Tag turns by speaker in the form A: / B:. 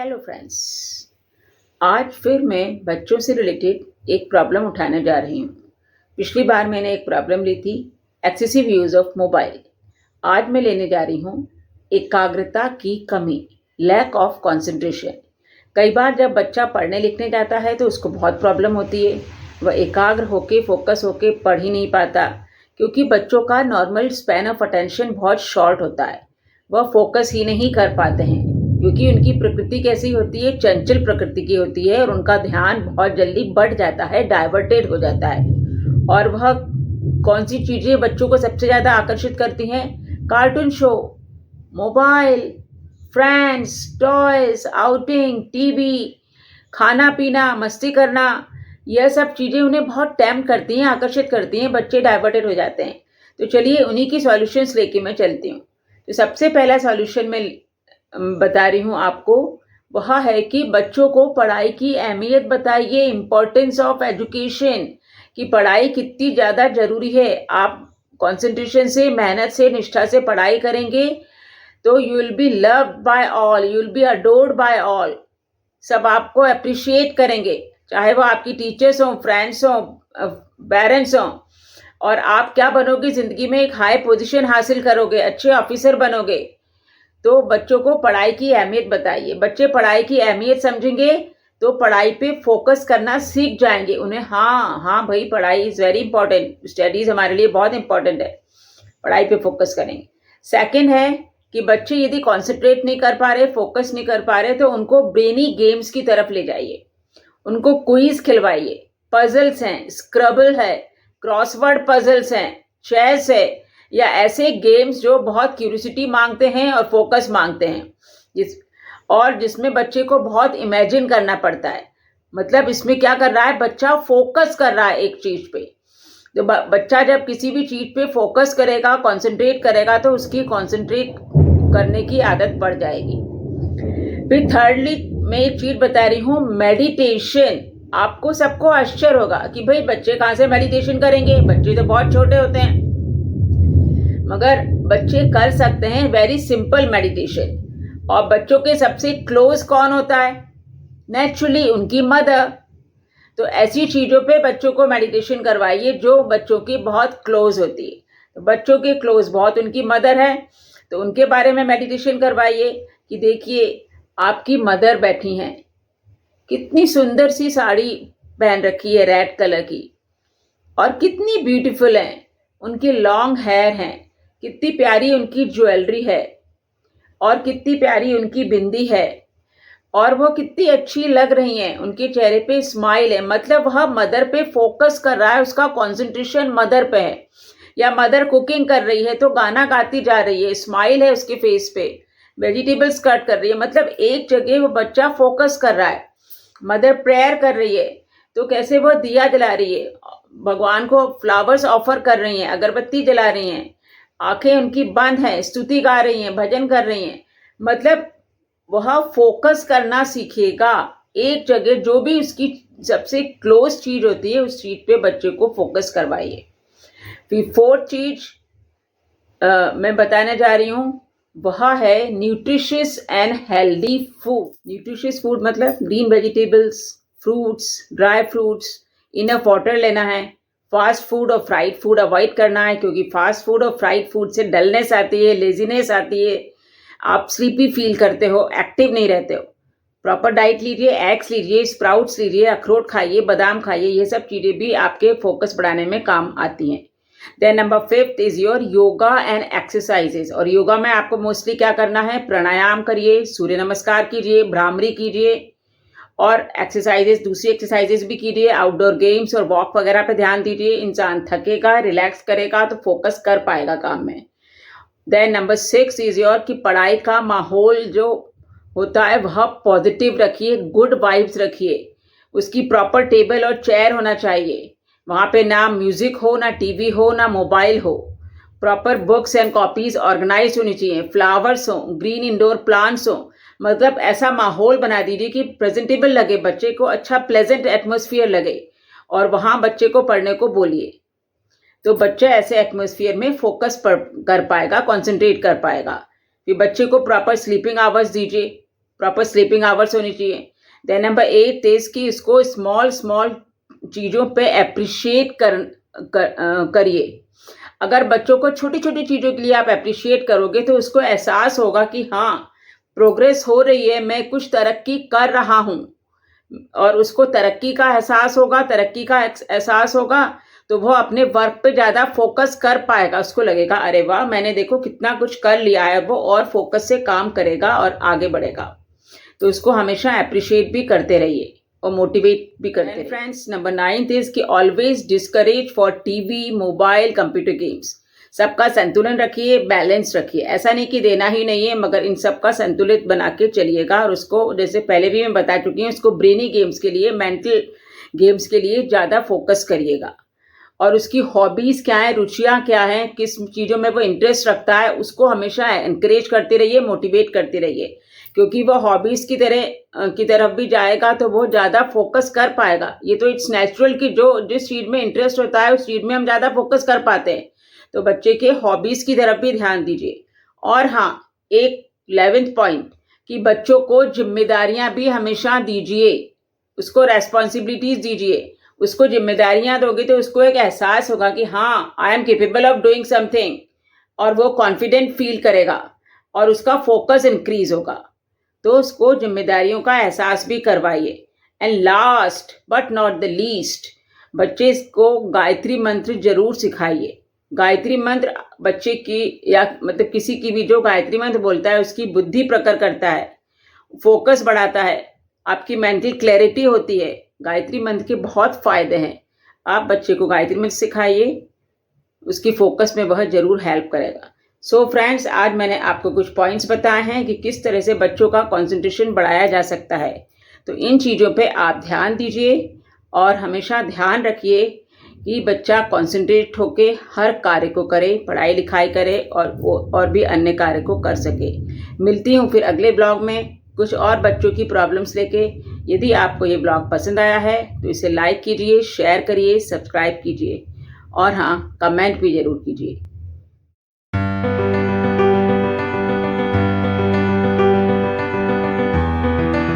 A: Hello friends. आज फिर मैं बच्चों से रिलेटेड एक प्रॉब्लम उठाने जा रही हूँ। पिछली बार मैंने एक प्रॉब्लम ली थी एक्सेसिव यूज़ ऑफ मोबाइल। आज मैं लेने जा रही हूँ एकाग्रता की कमी, लैक ऑफ कंसंट्रेशन। कई बार जब बच्चा पढ़ने लिखने जाता है तो उसको बहुत प्रॉब्लम होती है। वह एकाग्र होके फोकस होके पढ़ ही नहीं पाता, क्योंकि बच्चों का नॉर्मल स्पैन ऑफ अटेंशन बहुत शॉर्ट होता है। वह फोकस ही नहीं कर पाते हैं, क्योंकि उनकी प्रकृति कैसी होती है, चंचल प्रकृति की होती है, और उनका ध्यान बहुत जल्दी बढ़ जाता है, डाइवर्टेड हो जाता है। और वह कौन सी चीज़ें बच्चों को सबसे ज़्यादा आकर्षित करती हैं? Cartoon show, mobile, friends, toys, outing, TV, खाना पीना, मस्ती करना, यह सब चीज़ें उन्हें बहुत टेम्प्ट करती हैं, आकर्षित करती हैं, बच्चे डाइवर्टेड हो जाते हैं। तो चलिए उन्हीं की सॉल्यूशंस लेके मैं चलती हूँ। तो सबसे पहला सॉल्यूशन मैं बता रही हूँ आपको, वह है कि बच्चों को पढ़ाई की अहमियत बताइए, इम्पोर्टेंस ऑफ एजुकेशन, कि पढ़ाई कितनी ज़्यादा ज़रूरी है। आप कंसंट्रेशन से, मेहनत से, निष्ठा से पढ़ाई करेंगे तो you will be loved by all, you will be adored by all. सब आपको अप्रिशिएट करेंगे, चाहे वो आपकी टीचर्स हों, फ्रेंड्स हों, पेरेंट्स हों। और आप क्या बनोगे ज़िंदगी में? एक हाई पोजीशन हासिल करोगे, अच्छे ऑफिसर बनोगे। तो बच्चों को पढ़ाई की अहमियत बताइए। बच्चे पढ़ाई की अहमियत समझेंगे तो पढ़ाई पे फोकस करना सीख जाएंगे। उन्हें हाँ भाई, पढ़ाई इज़ वेरी इंपॉर्टेंट, स्टडीज़ हमारे लिए बहुत इंपॉर्टेंट है, पढ़ाई पे फोकस करेंगे। सेकंड है कि बच्चे यदि कॉन्सेंट्रेट नहीं कर पा रहे, फोकस नहीं कर पा रहे, तो उनको ब्रेनी गेम्स की तरफ ले जाइए। उनको क्विज खिलवाइए, पजल्स हैं, स्क्रबल है, क्रॉसवर्ड पजल्स हैं, चेस है, या ऐसे गेम्स जो बहुत क्यूरियोसिटी मांगते हैं और फोकस मांगते हैं, जिसमें बच्चे को बहुत इमेजिन करना पड़ता है। मतलब इसमें क्या कर रहा है, बच्चा फोकस कर रहा है एक चीज पे। तो बच्चा जब किसी भी चीज पे फोकस करेगा, कंसंट्रेट करेगा, तो उसकी कंसंट्रेट करने की आदत पड़ जाएगी। फिर थर्डली मैं एक चीज बता रही हूँ, मेडिटेशन। आपको सबको आश्चर्य होगा कि भाई बच्चे कहाँ से मेडिटेशन करेंगे, बच्चे तो बहुत छोटे होते हैं। मगर बच्चे कर सकते हैं वेरी सिंपल मेडिटेशन। और बच्चों के सबसे क्लोज कौन होता है? नेचुरली उनकी मदर। तो ऐसी चीज़ों पे बच्चों को मेडिटेशन करवाइए जो बच्चों की बहुत क्लोज होती है। तो बच्चों के क्लोज बहुत उनकी मदर है, तो उनके बारे में मेडिटेशन करवाइए कि देखिए आपकी मदर बैठी हैं, कितनी सुंदर सी साड़ी पहन रखी है रेड कलर की, और कितनी ब्यूटीफुल हैं, उनके लॉन्ग हेयर हैं, कितनी प्यारी उनकी ज्वेलरी है, और कितनी प्यारी उनकी बिंदी है, और वो कितनी अच्छी लग रही हैं, उनके चेहरे पे स्माइल है। मतलब वह मदर पे फोकस कर रहा है, उसका कंसंट्रेशन मदर पे है। या मदर कुकिंग कर रही है तो गाना गाती जा रही है, स्माइल है उसके फेस पे, वेजिटेबल्स कट कर रही है। मतलब एक जगह वो बच्चा फोकस कर रहा है। मदर प्रेयर कर रही है तो कैसे वो दिया जला रही है, भगवान को फ्लावर्स ऑफर कर रही हैं, अगरबत्ती जला रही हैं, आंखें उनकी बंद हैं, स्तुति गा रही हैं, भजन कर रही हैं। मतलब वह फोकस करना सीखेगा एक जगह। जो भी उसकी सबसे क्लोज चीज होती है उस चीज पे बच्चे को फोकस करवाइए। फिर फोर्थ चीज मैं बताने जा रही हूँ, वह है nutritious and healthy food. Nutritious food मतलब green vegetables, fruits, dry fruits, enough water लेना है। फास्ट फूड और फ्राइड फूड अवॉइड करना है, क्योंकि फास्ट फूड और फ्राइड फूड से डलनेस आती है, लेजीनेस आती है, आप स्लीपी फील करते हो, एक्टिव नहीं रहते हो। प्रॉपर डाइट लीजिए, एग्स लीजिए, स्प्राउट्स लीजिए, अखरोट खाइए, बादाम खाइए, ये सब चीज़ें भी आपके फोकस बढ़ाने में काम आती हैं। Then number 5 is your yoga and exercises. और योगा में आपको मोस्टली क्या करना है, प्राणायाम करिए, सूर्य नमस्कार कीजिए, भ्रामरी कीजिए, और एक्सरसाइजेस, दूसरी एक्सरसाइजेस भी कीजिए, आउटडोर गेम्स और वॉक वगैरह पे ध्यान दीजिए। इंसान थकेगा, रिलैक्स करेगा तो फोकस कर पाएगा काम में। देन नंबर 6 इज योर कि पढ़ाई का माहौल जो होता है वह पॉजिटिव रखिए, गुड वाइब्स रखिए। उसकी प्रॉपर टेबल और चेयर होना चाहिए, वहाँ पे ना म्यूजिक हो, ना टीवी हो, ना मोबाइल हो। Proper books and copies organise होनी चाहिए, फ्लावर्स हो, ग्रीन इंडोर प्लांट्स हो। मतलब ऐसा माहौल बना दीजिए कि प्रेजेंटेबल लगे, बच्चे को अच्छा प्लेजेंट एटमोसफियर लगे, और वहाँ बच्चे को पढ़ने को बोलिए। तो बच्चा ऐसे एटमोसफियर में फोकस कर पाएगा, कंसंट्रेट कर पाएगा। फिर बच्चे को प्रॉपर स्लीपिंग आवर्स दीजिए, प्रॉपर स्लीपिंग आवर्स होनी चाहिए। देन नंबर 8 इज कि इसको स्मॉल स्मॉल चीज़ों पे अप्रिशिएट करिए। अगर बच्चों को छोटी छोटी चीज़ों के लिए आप अप्रिशिएट करोगे तो उसको एहसास होगा कि हाँ, प्रोग्रेस हो रही है, मैं कुछ तरक्की कर रहा हूँ, और उसको तरक्की का एहसास होगा, तरक्की का एहसास होगा तो वो अपने वर्क पे ज़्यादा फोकस कर पाएगा। उसको लगेगा अरे वाह, मैंने देखो कितना कुछ कर लिया है, वो और फोकस से काम करेगा और आगे बढ़ेगा। तो उसको हमेशा अप्रिशिएट भी करते रहिए और मोटिवेट भी करते रहिए। फ्रेंड्स, नंबर 9 इज कि always discourage for TV, mobile, computer games. सबका संतुलन रखिए, बैलेंस रखिए। ऐसा नहीं कि देना ही नहीं है, मगर इन सब का संतुलित बना के चलिएगा। और उसको, जैसे पहले भी मैं बता चुकी हूँ, उसको ब्रेनी गेम्स के लिए, मेंटल गेम्स के लिए ज़्यादा फोकस करिएगा। और उसकी हॉबीज़ क्या है, रुचियाँ क्या हैं, किस चीज़ों में वो इंटरेस्ट रखता है, उसको हमेशा एनकरेज करते रहिए, मोटिवेट करते रहिए। क्योंकि वो हॉबीज़ की तरफ भी जाएगा तो वो ज़्यादा फोकस कर पाएगा। ये तो इट्स नेचुरल कि जो जिस चीज़ में इंटरेस्ट होता है उस चीज़ में हम ज़्यादा फोकस कर पाते हैं। तो बच्चे के हॉबीज़ की तरफ भी ध्यान दीजिए। और हाँ, एक 11th पॉइंट कि बच्चों को जिम्मेदारियां भी हमेशा दीजिए, उसको रेस्पॉन्सिबिलिटीज़ दीजिए। उसको जिम्मेदारियां दोगे तो उसको एक एहसास होगा कि हाँ, I am capable of doing something, और वो कॉन्फिडेंट फील करेगा और उसका फोकस इंक्रीज होगा। तो उसको जिम्मेदारियों का एहसास भी करवाइए। And last but not the least, बच्चे को गायत्री मंत्र जरूर सिखाइए। गायत्री मंत्र बच्चे की, या मतलब किसी की भी जो गायत्री मंत्र बोलता है उसकी बुद्धि प्रखर करता है, फोकस बढ़ाता है, आपकी मेंटल क्लैरिटी होती है। गायत्री मंत्र के बहुत फायदे हैं। आप बच्चे को गायत्री मंत्र सिखाइए, उसकी फोकस में वह जरूर हेल्प करेगा। सो फ्रेंड्स, आज मैंने आपको कुछ पॉइंट्स बताए हैं कि किस तरह से बच्चों का कंसंट्रेशन बढ़ाया जा सकता है। तो इन चीज़ों पे आप ध्यान दीजिए और हमेशा ध्यान रखिए कि बच्चा कंसंट्रेट होके हर कार्य को करे, पढ़ाई लिखाई करे और भी अन्य कार्य को कर सके। मिलती हूँ फिर अगले ब्लॉग में कुछ और बच्चों की प्रॉब्लम्स लेके। यदि आपको ये ब्लॉग पसंद आया है तो इसे लाइक कीजिए, शेयर करिए, सब्सक्राइब कीजिए और हाँ, कमेंट भी ज़रूर कीजिए।